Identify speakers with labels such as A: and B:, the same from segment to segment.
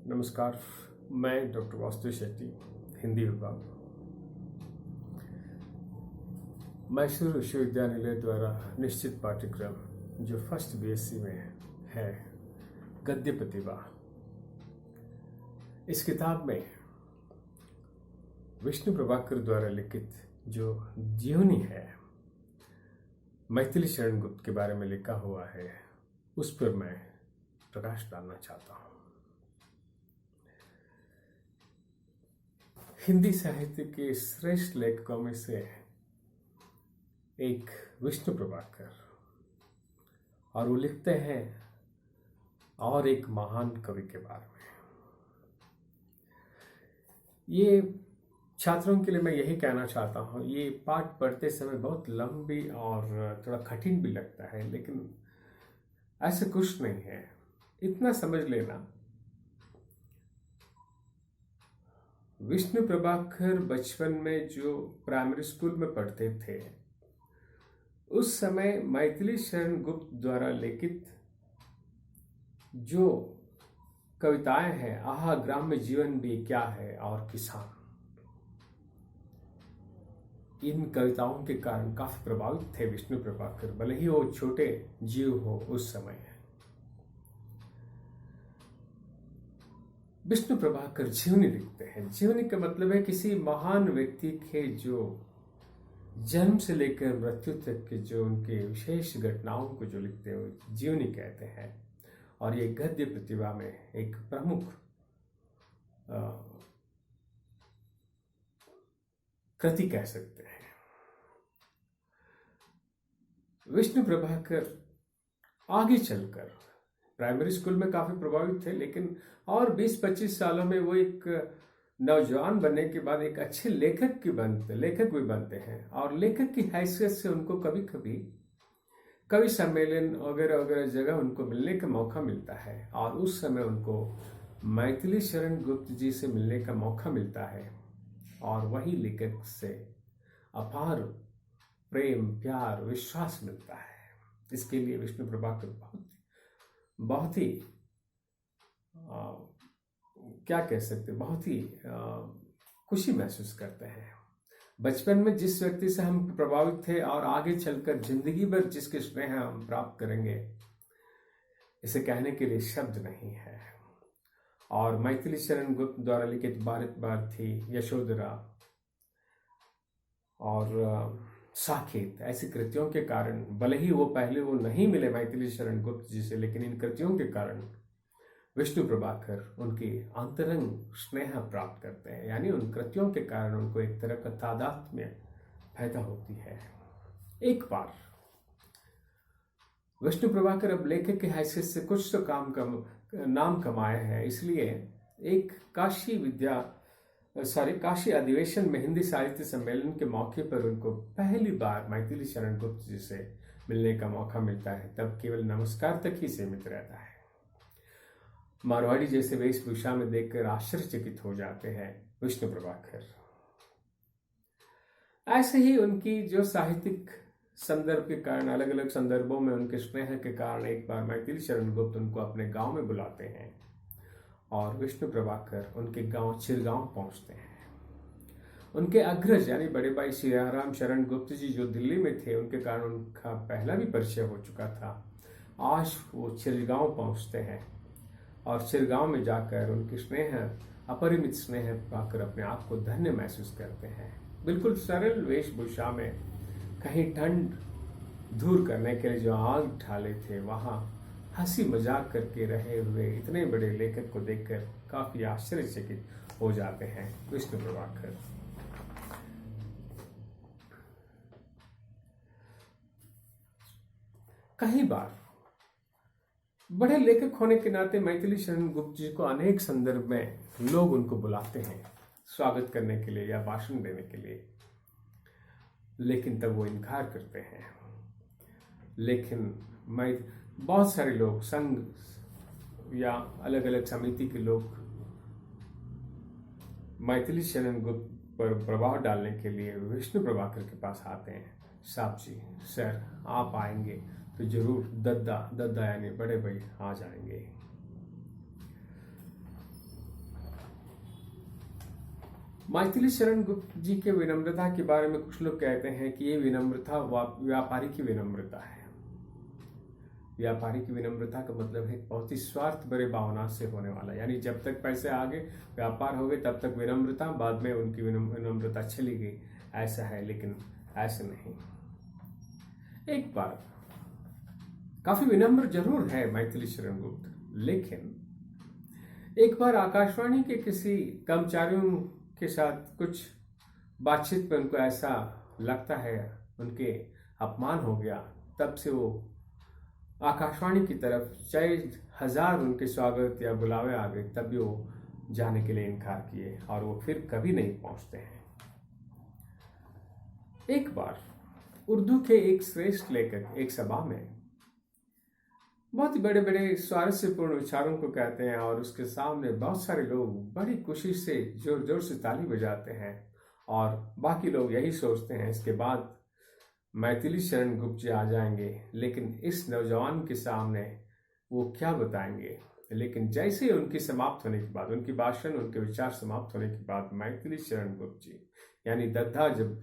A: नमस्कार। मैं डॉक्टर वास्तु शेट्टी, हिंदी विभाग, मैसूर विश्वविद्यालय द्वारा निश्चित पाठ्यक्रम जो फर्स्ट बीएससी में है, गद्य प्रतिभा। इस किताब में विष्णु प्रभाकर द्वारा लिखित जो जीवनी है, मैथिली शरण गुप्त के बारे में लिखा हुआ है, उस पर मैं प्रकाश डालना चाहता हूँ। हिंदी साहित्य के श्रेष्ठ लेखकों में से एक विष्णु प्रभाकर, और वो लिखते हैं और एक महान कवि के बारे में। ये छात्रों के लिए मैं यही कहना चाहता हूँ, ये पाठ पढ़ते समय बहुत लंबी और थोड़ा कठिन भी लगता है, लेकिन ऐसा कुछ नहीं है। इतना समझ लेना, विष्णु प्रभाकर बचपन में जो प्राइमरी स्कूल में पढ़ते थे, उस समय मैथिली शरण गुप्त द्वारा लिखित जो कविताएं हैं, आहा ग्राम्य जीवन भी क्या है और किसान, इन कविताओं के कारण काफी प्रभावित थे विष्णु प्रभाकर, भले ही वो छोटे जीव हो उस समय। विष्णु प्रभाकर जीवनी लिखते हैं। जीवनी का मतलब है किसी महान व्यक्ति के जो जन्म से लेकर मृत्यु तक के जो उनके विशेष घटनाओं को जो लिखते हैं, वो जीवनी कहते हैं। और ये गद्य प्रतिभा में एक प्रमुख कृति कह सकते हैं। विष्णु प्रभाकर आगे चलकर प्राइमरी स्कूल में काफी प्रभावित थे, लेकिन और 20-25 सालों में वो एक नौजवान बनने के बाद एक अच्छे लेखक भी बनते हैं। और लेखक की हैसियत से उनको कभी कभी कवि सम्मेलन वगैरह वगैरह जगह उनको मिलने का मौका मिलता है, और उस समय उनको मैथिली शरण गुप्त जी से मिलने का मौका मिलता है, और वही लेखक से अपार प्रेम, प्यार, विश्वास मिलता है। इसके लिए विष्णु प्रभाकर बहुत ही क्या कह सकते, बहुत ही खुशी महसूस करते हैं। बचपन में जिस व्यक्ति से हम प्रभावित थे और आगे चलकर जिंदगी भर जिसके स्नेह हम प्राप्त करेंगे, इसे कहने के लिए शब्द नहीं है। और मैथिली शरण गुप्त द्वारा लिखित भारत भारती, यशोधरा और साकेत ऐसी कृतियों के कारण, भले ही वो नहीं मिले मैथिली शरण गुप्त जी से, लेकिन इन कृतियों के कारण विष्णु प्रभाकर उनकी अंतरंग स्नेह प्राप्त करते हैं। यानी उन कृतियों के कारण उनको एक तरह का तादात्म्य पैदा होती है। एक बार विष्णु प्रभाकर अब लेखक की हैसियत से कुछ तो नाम कमाए हैं, इसलिए एक काशी अधिवेशन में हिंदी साहित्य सम्मेलन के मौके पर उनको पहली बार मैथिली शरण गुप्त जी से मिलने का मौका मिलता है। तब केवल नमस्कार तक ही सीमित रहता है। मारवाड़ी जैसे वेशभूषा में देखकर आश्चर्यचकित हो जाते हैं विष्णु प्रभाकर। ऐसे ही उनकी जो साहित्यिक संदर्भ के कारण, अलग अलग संदर्भों में उनके स्नेह के कारण, एक बार मैथिली शरण गुप्त उनको अपने गांव में बुलाते हैं, और विष्णु प्रभाकर उनके गांव चिरगांव पहुंचते हैं। उनके अग्रज यानी बड़े भाई सियाराम शरण गुप्त जी जो दिल्ली में थे, उनके कारण उनका पहला भी परिचय हो चुका था। आज वो चिरगांव पहुंचते हैं, और चिरगांव में जाकर उनकी अपरिमित स्नेह पाकर अपने आप को धन्य महसूस करते हैं। बिल्कुल सरल वेशभूषा में कहीं ठंड दूर करने के लिए जो आग ढाले थे, वहां हंसी मजाक करके रहे हुए इतने बड़े लेखक को देखकर काफी आश्चर्यचकित हो जाते हैं विष्णु प्रभाकर। कई बार बड़े लेखक होने के नाते मैथिली शरण गुप्त जी को अनेक संदर्भ में लोग उनको बुलाते हैं स्वागत करने के लिए या भाषण देने के लिए, लेकिन तब वो इनकार करते हैं। लेकिन बहुत सारे लोग, संघ या अलग अलग समिति के लोग मैथिली शरण गुप्त पर प्रभाव डालने के लिए विष्णु प्रभाकर के पास आते हैं। साहब जी, सर आप आएंगे तो जरूर दद्दा यानी बड़े भाई आ जाएंगे। मैथिली शरण गुप्त जी के विनम्रता के बारे में कुछ लोग कहते हैं कि ये विनम्रता व्यापारी की विनम्रता है। व्यापारी की विनम्रता का मतलब है बहुत ही स्वार्थ भरे भावना से होने वाला, यानी जब तक पैसे आगे व्यापार हो गए तब तक विनम्रता, बाद में उनकी विनम्रता चली गई, ऐसा है। लेकिन ऐसा नहीं। एक बार काफी विनम्र जरूर है मैथिली शरण गुप्त, लेकिन एक बार आकाशवाणी के किसी कर्मचारियों के साथ कुछ बातचीत में उनको ऐसा लगता है, उनके अपमान हो गया। तब से वो आकाशवाणी की तरफ चाहे 1000 उनके स्वागत या बुलावे आ गए, तब भी वो जाने के लिए इनकार किए और वो फिर कभी नहीं पहुंचते हैं। एक बार उर्दू के एक श्रेष्ठ लेखक एक सभा में बहुत ही बड़े बड़े स्वारस्यपूर्ण विचारों को कहते हैं और उसके सामने बहुत सारे लोग बड़ी खुशी से जोर जोर से ताली बजाते हैं और बाकी लोग यही सोचते हैं इसके बाद मैथिली शरण गुप्त जी आ जाएंगे, लेकिन इस नौजवान के सामने वो क्या बताएंगे। लेकिन जैसे ही उनकी समाप्त होने के बाद, उनकी भाषण, उनके विचार समाप्त होने के बाद मैथिली शरण गुप्त जी यानी दद्दा जब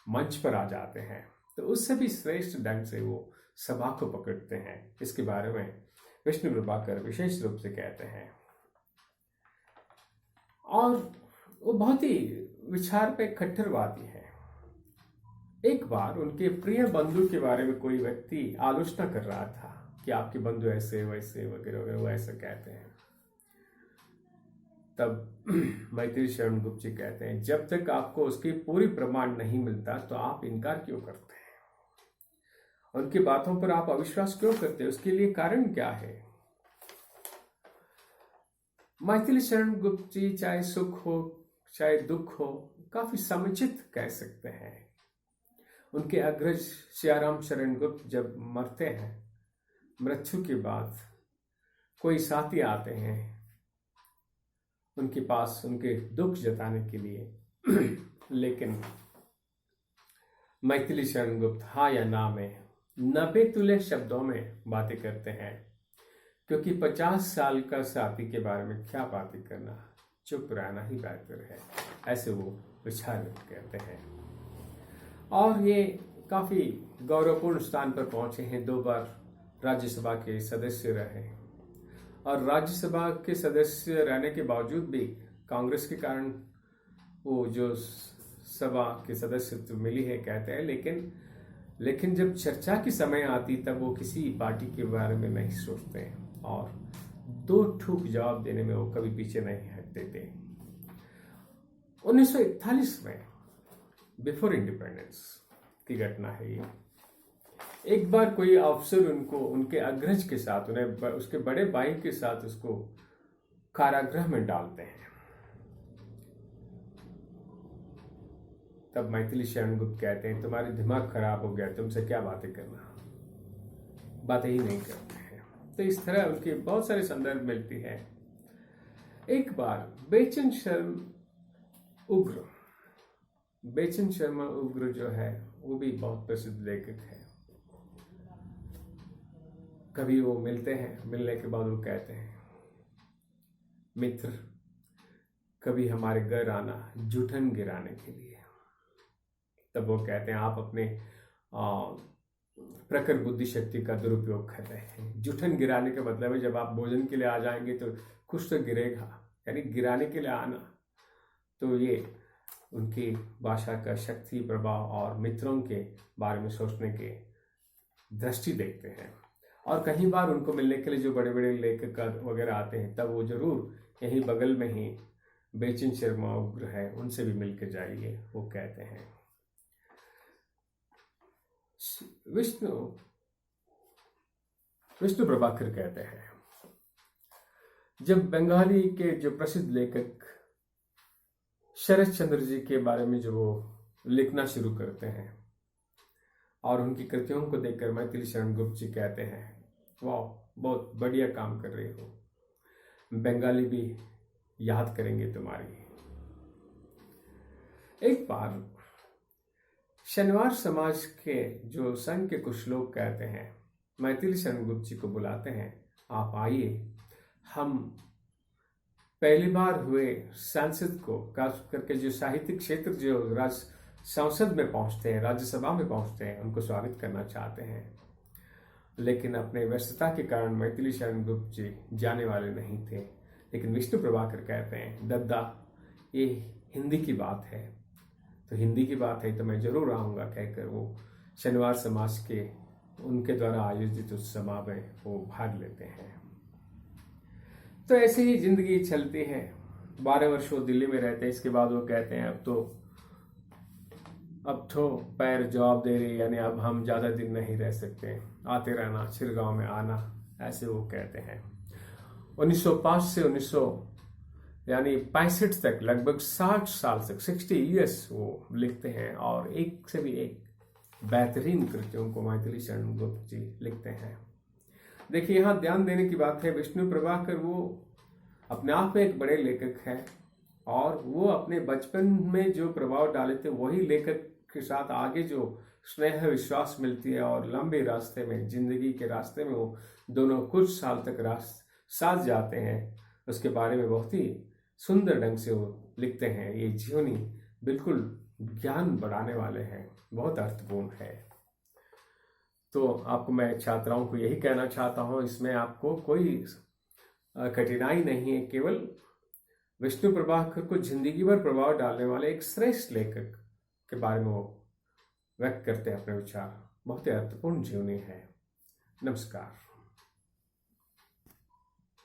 A: मंच पर आ जाते हैं तो उससे भी श्रेष्ठ ढंग से वो सभा को पकड़ते हैं। इसके बारे में विष्णु प्रभाकर विशेष रूप से कहते हैं और वो बहुत ही विचार पे कट्टरवादी है। एक बार उनके प्रिय बंधु के बारे में कोई व्यक्ति आलोचना कर रहा था कि आपके बंधु ऐसे वैसे वगैरह वगैरह, वो ऐसा कहते हैं। तब मैथिली शरण गुप्त जी कहते हैं, जब तक आपको उसकी पूरी प्रमाण नहीं मिलता तो आप इनकार क्यों करते हैं, उनकी बातों पर आप अविश्वास क्यों करते हैं, उसके लिए कारण क्या है। मैथिली शरण गुप्त जी चाहे सुख हो चाहे दुख हो काफी समुचित कह सकते हैं। उनके अग्रज सियाराम शरण गुप्त जब मरते हैं, मृत्यु के बाद कोई साथी आते हैं उनके पास उनके दुख जताने के लिए लेकिन मैथिली शरण गुप्त हाँ या ना में 90 तुल्य शब्दों में बातें करते हैं, क्योंकि 50 साल का साथी के बारे में क्या बातें करना, चुप रहना ही बेहतर है, ऐसे वो विचार व्यक्त करते हैं। और ये काफी गौरवपूर्ण स्थान पर पहुंचे हैं। 2 बार राज्यसभा के सदस्य रहे और राज्यसभा के सदस्य रहने के बावजूद भी कांग्रेस के कारण वो जो सभा के सदस्यत्व मिली है कहते हैं, लेकिन जब चर्चा की समय आती तब वो किसी पार्टी के बारे में नहीं सोचते हैं और 2 ठूक जवाब देने में वो कभी पीछे नहीं हटते थे। 1941 में बिफोर इंडिपेंडेंस की घटना है ये। एक बार कोई अफसर उनको उनके अग्रज के साथ, उन्हें उसके बड़े भाई के साथ उसको कारागृह में डालते हैं। तब मैथिली शरण गुप्त कहते हैं, तुम्हारे दिमाग खराब हो गया, तुमसे क्या बातें करना, बातें ही नहीं करते हैं। तो इस तरह उनके बहुत सारे संदर्भ मिलती है। एक बार बेचन शर्मा उग्र जो है वो भी बहुत प्रसिद्ध लेखक है। कभी वो मिलते हैं, मिलने के बाद वो कहते हैं, मित्र कभी हमारे घर आना जूठन गिराने के लिए। तब वो कहते हैं, आप अपने प्रखर बुद्धि शक्ति का दुरुपयोग कर रहे हैं। जूठन गिराने का मतलब है जब आप भोजन के लिए आ जाएंगे तो कुछ तो गिरेगा, यानी गिराने के लिए आना। तो ये उनकी भाषा का शक्ति प्रभाव और मित्रों के बारे में सोचने के दृष्टि देखते हैं। और कई बार उनको मिलने के लिए जो बड़े बड़े लेखक वगैरह आते हैं तब वो जरूर यहीं बगल में ही बेचन शर्मा उग्र है, उनसे भी मिलकर जाइए, वो कहते हैं। विष्णु प्रभाकर कहते हैं, जब बंगाली के जो प्रसिद्ध लेखक शरद चंद्र जी के बारे में जो वो लिखना शुरू करते हैं और उनकी कृतियों को देखकर मैथिली शरण गुप्त जी कहते हैं, वाह बहुत बढ़िया काम कर रहे हो, बंगाली भी याद करेंगे तुम्हारी। एक बार शनिवार समाज के जो संघ के कुछ लोग कहते हैं, मैथिली शरण गुप्त जी को बुलाते हैं, आप आइए, हम पहली बार हुए सांसद को, खास करके जो साहित्यिक क्षेत्र जो राज्य संसद में पहुंचते हैं, राज्यसभा में पहुंचते हैं, उनको स्वागत करना चाहते हैं। लेकिन अपने व्यस्तता के कारण मैथिली शरण गुप्त जी जाने वाले नहीं थे। लेकिन विष्णु प्रभाकर कहते हैं, दद्दा ये हिंदी की बात है, तो हिंदी की बात है तो मैं जरूर आऊँगा कहकर वो शनिवार समाज के उनके द्वारा आयोजित उस सभा में वो भाग लेते हैं। तो ऐसे ही जिंदगी चलती है। 12 वर्ष वो दिल्ली में रहते हैं। इसके बाद वो कहते हैं अब तो पैर जवाब दे रही, यानी अब हम ज़्यादा दिन नहीं रह सकते, आते रहना, छिरगांव में आना, ऐसे वो कहते हैं। 1905 से 1965 तक, लगभग 60 साल तक, 60 ईयर्स वो लिखते हैं और एक से भी एक बेहतरीन कृतियों को मैथिली शरण गुप्त जी लिखते हैं। देखिए, यहाँ ध्यान देने की बात है, विष्णु प्रभाकर वो अपने आप में एक बड़े लेखक हैं और वो अपने बचपन में जो प्रभाव डाले थे वही लेखक के साथ आगे जो स्नेह विश्वास मिलती है और लंबे रास्ते में, जिंदगी के रास्ते में वो दोनों कुछ साल तक साथ जाते हैं, उसके बारे में बहुत ही सुंदर ढंग से वो लिखते हैं। ये जीवनी बिल्कुल ज्ञान बढ़ाने वाले हैं, बहुत अर्थपूर्ण है। तो आपको मैं छात्राओं को यही कहना चाहता हूँ, इसमें आपको कोई कठिनाई नहीं है, केवल विष्णु प्रभाकर को जिंदगी भर प्रभाव डालने वाले एक श्रेष्ठ लेखक के बारे में वो व्यक्त करते हैं अपने विचार। बहुत ही अर्थपूर्ण जीवनी है। नमस्कार।